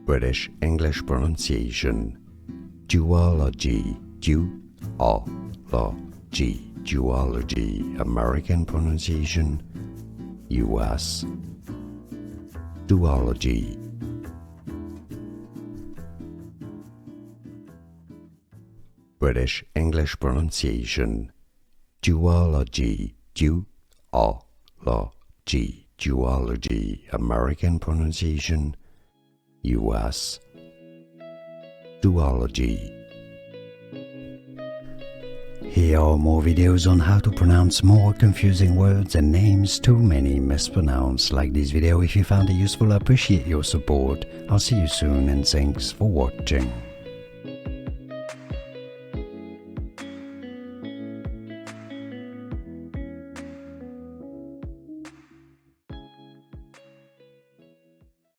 British English pronunciation. Duology, duology, duology. American pronunciation. US. Duology. British English pronunciation. Duology, duology, duology. American pronunciation. US. Duology. Here are more videos on how to pronounce more confusing words and names too many mispronounced. Like this video if you found it useful. I appreciate your support. I'll see you soon and thanks for watching.